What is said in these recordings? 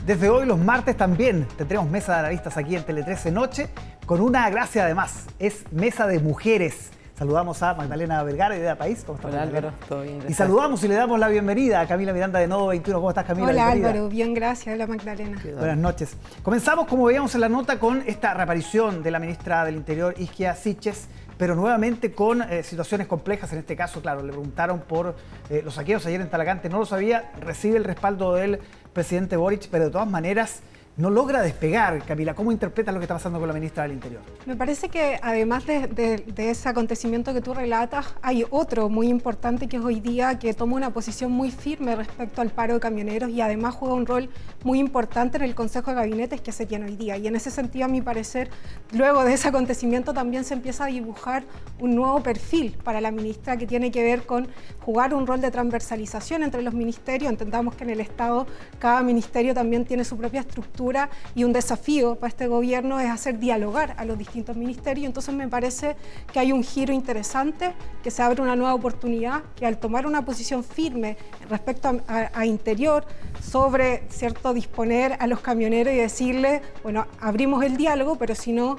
Desde hoy, los martes también, tendremos mesa de analistas aquí en Tele 13 Noche, con una gracia además, es mesa de mujeres. Saludamos a Magdalena Vergara de Idea País. ¿Cómo estás, Hola Magdalena? Álvaro, todo bien, gracias. Y saludamos y le damos la bienvenida a Camila Miranda de Nodo 21. ¿Cómo estás, Camila? Hola Bienvenida. Álvaro, bien, gracias. Hola Magdalena. Buenas noches. Comenzamos, como veíamos en la nota, con esta reaparición de la ministra del Interior, Isquia Siches, pero nuevamente con situaciones complejas. En este caso, claro, le preguntaron por los saqueos ayer en Talagante, no lo sabía, recibe el respaldo del presidente Boric, pero de todas maneras no logra despegar. Camila, ¿cómo interpretas lo que está pasando con la ministra del Interior? Me parece que además de ese acontecimiento que tú relatas, hay otro muy importante que es hoy día, que toma una posición muy firme respecto al paro de camioneros y además juega un rol muy importante en el Consejo de Gabinetes que se tiene hoy día. Y en ese sentido, a mi parecer, luego de ese acontecimiento también se empieza a dibujar un nuevo perfil para la ministra que tiene que ver con jugar un rol de transversalización entre los ministerios. Entendamos que en el Estado cada ministerio también tiene su propia estructura y un desafío para este gobierno es hacer dialogar a los distintos ministerios. Entonces me parece que hay un giro interesante, que se abre una nueva oportunidad, que al tomar una posición firme respecto a Interior sobre, ¿cierto?, disponer a los camioneros y decirle, bueno, abrimos el diálogo, pero si no,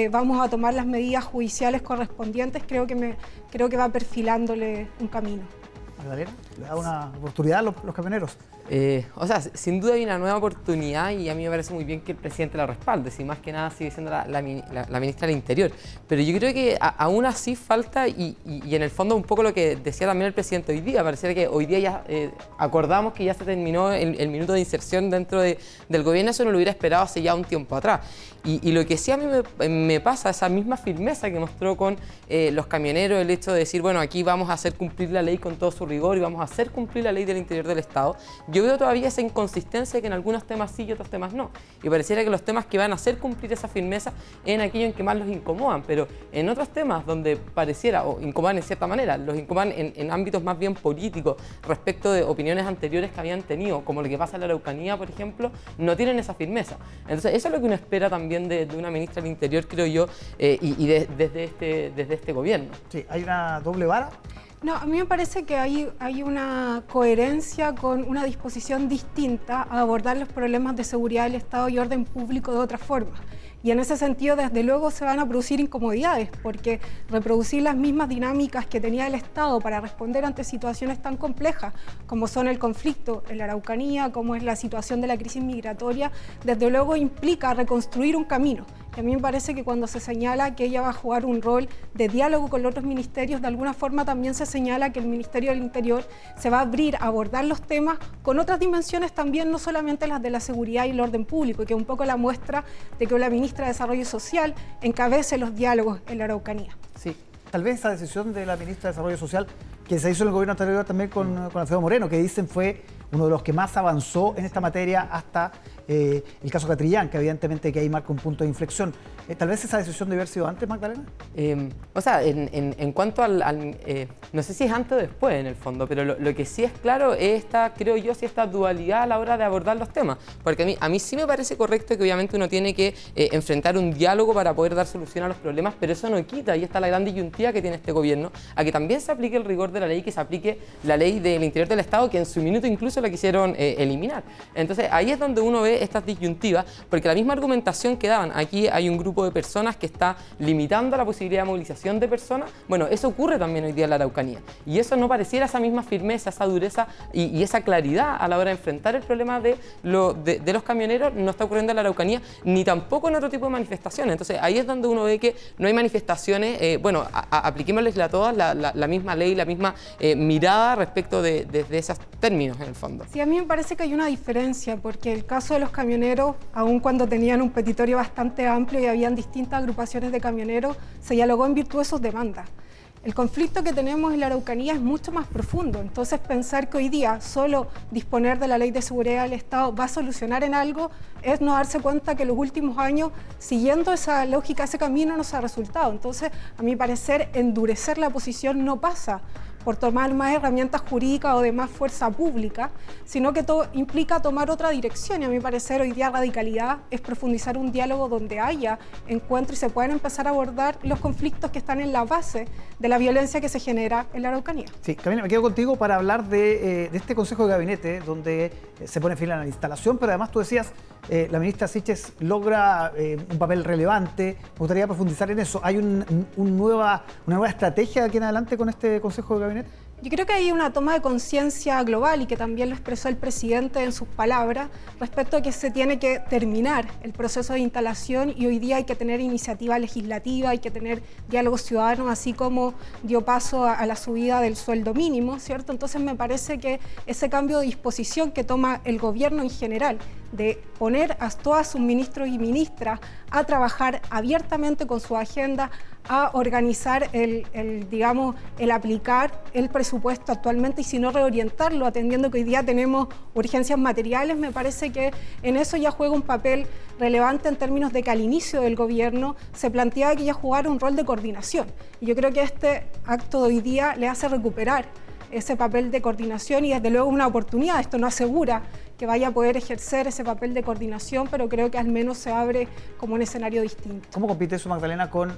vamos a tomar las medidas judiciales correspondientes, creo que va perfilándole un camino. Magdalena, ¿le da una oportunidad a los camioneros? O sea, sin duda hay una nueva oportunidad y a mí me parece muy bien que el presidente la respalde, si más que nada sigue siendo la ministra del Interior. Pero yo creo que aún así falta, y en el fondo un poco lo que decía también el presidente hoy día, pareciera que hoy día ya acordamos que ya se terminó el minuto de inserción dentro del gobierno, eso no lo hubiera esperado hace ya un tiempo atrás. Y lo que sí a mí me pasa, esa misma firmeza que mostró con los camioneros, el hecho de decir, bueno, aquí vamos a hacer cumplir la ley con todo su rigor y vamos a hacer cumplir la ley del interior del Estado. Yo veo todavía esa inconsistencia que en algunos temas sí y otros temas no. Y pareciera que los temas que van a hacer cumplir esa firmeza es en aquello en que más los incomodan, pero en otros temas donde pareciera, o incomodan en cierta manera, los incomodan en ámbitos más bien políticos respecto de opiniones anteriores que habían tenido, como lo que pasa en la Araucanía, por ejemplo, no tienen esa firmeza. Entonces eso es lo que uno espera también de una ministra del Interior, creo yo, desde este gobierno. Sí, ¿hay una doble vara? No, a mí me parece que hay una coherencia con una disposición distinta a abordar los problemas de seguridad del Estado y orden público de otra forma. Y en ese sentido, desde luego, se van a producir incomodidades, porque reproducir las mismas dinámicas que tenía el Estado para responder ante situaciones tan complejas como son el conflicto en la Araucanía, como es la situación de la crisis migratoria, desde luego implica reconstruir un camino. Y a mí me parece que cuando se señala que ella va a jugar un rol de diálogo con los otros ministerios, de alguna forma también se señala que el Ministerio del Interior se va a abrir a abordar los temas con otras dimensiones también, no solamente las de la seguridad y el orden público, que es un poco la muestra de que la ministra de Desarrollo Social encabece los diálogos en la Araucanía. Sí, tal vez esa decisión de la ministra de Desarrollo Social, que se hizo en el gobierno anterior también con Alfredo Moreno, que dicen fue uno de los que más avanzó en esta materia hasta el caso Catrillan, que evidentemente que ahí marca un punto de inflexión. Tal vez esa decisión debe haber sido antes, Magdalena. O sea, en cuanto no sé si es antes o después en el fondo, pero lo que sí es claro es creo yo, esta dualidad a la hora de abordar los temas. Porque a mí sí me parece correcto que obviamente uno tiene que enfrentar un diálogo para poder dar solución a los problemas, pero eso no quita, y está la gran disyuntiva que tiene este gobierno, a que también se aplique el rigor de la ley, que se aplique la ley del interior del Estado, que en su minuto incluso la quisieron eliminar. Entonces ahí es donde uno ve estas disyuntivas, porque la misma argumentación que daban, aquí hay un grupo de personas que está limitando la posibilidad de movilización de personas, bueno, eso ocurre también hoy día en la Araucanía, y eso no pareciera esa misma firmeza, esa dureza y esa claridad a la hora de enfrentar el problema de los camioneros, no está ocurriendo en la Araucanía, ni tampoco en otro tipo de manifestaciones. Entonces ahí es donde uno ve que no hay manifestaciones, bueno, apliquémosles a todas la misma ley, la misma mirada respecto de esos términos en el fondo. Sí, a mí me parece que hay una diferencia, porque el caso de los camioneros, aun cuando tenían un petitorio bastante amplio y habían distintas agrupaciones de camioneros, se dialogó en virtud de sus demandas. El conflicto que tenemos en la Araucanía es mucho más profundo, entonces pensar que hoy día solo disponer de la ley de seguridad del Estado va a solucionar en algo es no darse cuenta que en los últimos años, siguiendo esa lógica, ese camino, no se ha resultado. Entonces, a mi parecer, endurecer la posición no pasa por tomar más herramientas jurídicas o de más fuerza pública, sino que todo implica tomar otra dirección. Y a mi parecer hoy día radicalidad es profundizar un diálogo donde haya encuentro y se puedan empezar a abordar los conflictos que están en la base de la violencia que se genera en la Araucanía. Sí, Camila, me quedo contigo para hablar de este Consejo de Gabinete donde se pone fin a la instalación, pero además tú decías, la ministra Siches logra un papel relevante. Me gustaría profundizar en eso. ¿Hay una nueva estrategia de aquí en adelante con este Consejo de Gabinete? Yo creo que hay una toma de conciencia global y que también lo expresó el presidente en sus palabras respecto a que se tiene que terminar el proceso de instalación y hoy día hay que tener iniciativa legislativa, hay que tener diálogos ciudadanos, así como dio paso a la subida del sueldo mínimo, ¿cierto? Entonces me parece que ese cambio de disposición que toma el gobierno en general de poner a todos sus ministros y ministras a trabajar abiertamente con su agenda, a organizar digamos, el aplicar el presupuesto actualmente y si no reorientarlo, atendiendo que hoy día tenemos urgencias materiales, me parece que en eso ya juega un papel relevante en términos de que al inicio del gobierno se planteaba que ya jugara un rol de coordinación. Y yo creo que este acto de hoy día le hace recuperar ese papel de coordinación y desde luego una oportunidad. Esto no asegura que vaya a poder ejercer ese papel de coordinación, pero creo que al menos se abre como un escenario distinto. ¿Cómo compite eso, Magdalena, con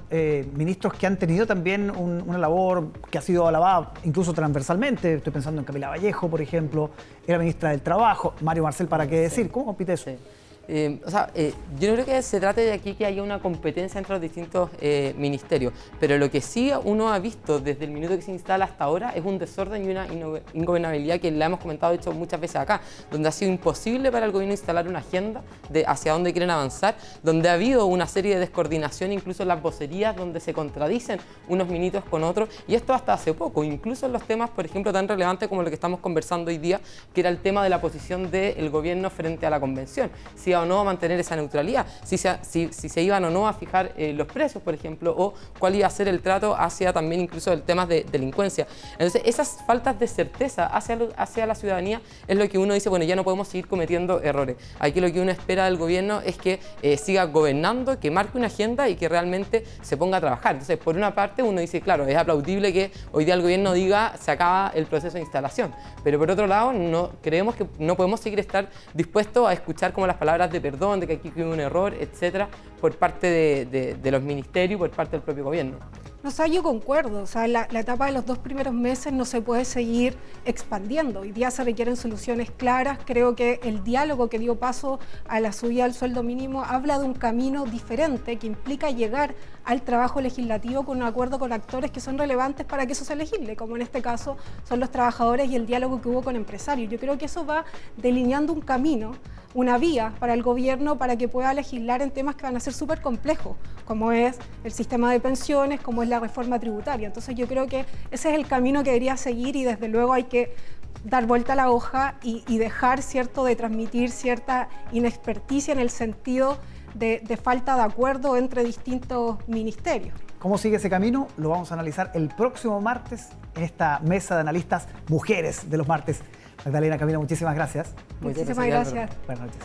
ministros que han tenido también una labor que ha sido alabada incluso transversalmente? Estoy pensando en Camila Vallejo, por ejemplo, era ministra del Trabajo, Mario Marcel, ¿para qué decir? ¿Cómo compite eso? Sí. Yo no creo que se trate de aquí que haya una competencia entre los distintos ministerios, pero lo que sí uno ha visto desde el minuto que se instala hasta ahora es un desorden y una ingobernabilidad que la hemos comentado de hecho muchas veces acá, donde ha sido imposible para el gobierno instalar una agenda de hacia dónde quieren avanzar, donde ha habido una serie de descoordinación, incluso en las vocerías, donde se contradicen unos ministros con otros, y esto hasta hace poco, incluso en los temas, por ejemplo, tan relevantes como lo que estamos conversando hoy día, que era el tema de la posición del gobierno frente a la convención. Si o no a mantener esa neutralidad, si se iban o no a fijar los precios, por ejemplo, o cuál iba a ser el trato hacia también incluso el tema de delincuencia. Entonces, esas faltas de certeza hacia la ciudadanía es lo que uno dice, bueno, ya no podemos seguir cometiendo errores. Aquí lo que uno espera del gobierno es que siga gobernando, que marque una agenda y que realmente se ponga a trabajar. Entonces, por una parte, uno dice, claro, es aplaudible que hoy día el gobierno diga se acaba el proceso de instalación, pero por otro lado, creemos que no podemos seguir estar dispuestos a escuchar como las palabras de perdón, de que aquí hubo un error, etcétera, por parte de los ministerios y por parte del propio gobierno. No sé, yo concuerdo, o sea, la etapa de los 2 primeros meses no se puede seguir expandiendo. Hoy día se requieren soluciones claras. Creo que el diálogo que dio paso a la subida del sueldo mínimo habla de un camino diferente que implica llegar al trabajo legislativo con un acuerdo con actores que son relevantes para que eso se legisle, como en este caso son los trabajadores y el diálogo que hubo con empresarios. Yo creo que eso va delineando un camino, una vía para el gobierno para que pueda legislar en temas que van a ser súper complejos, como es el sistema de pensiones, como es la reforma tributaria. Entonces yo creo que ese es el camino que debería seguir y desde luego hay que dar vuelta a la hoja y dejar, ¿cierto?, de transmitir cierta inexperticia en el sentido de falta de acuerdo entre distintos ministerios. ¿Cómo sigue ese camino? Lo vamos a analizar el próximo martes en esta mesa de analistas mujeres de los martes. Magdalena, Camila, muchísimas gracias. Muchísimas gracias. Buenas noches.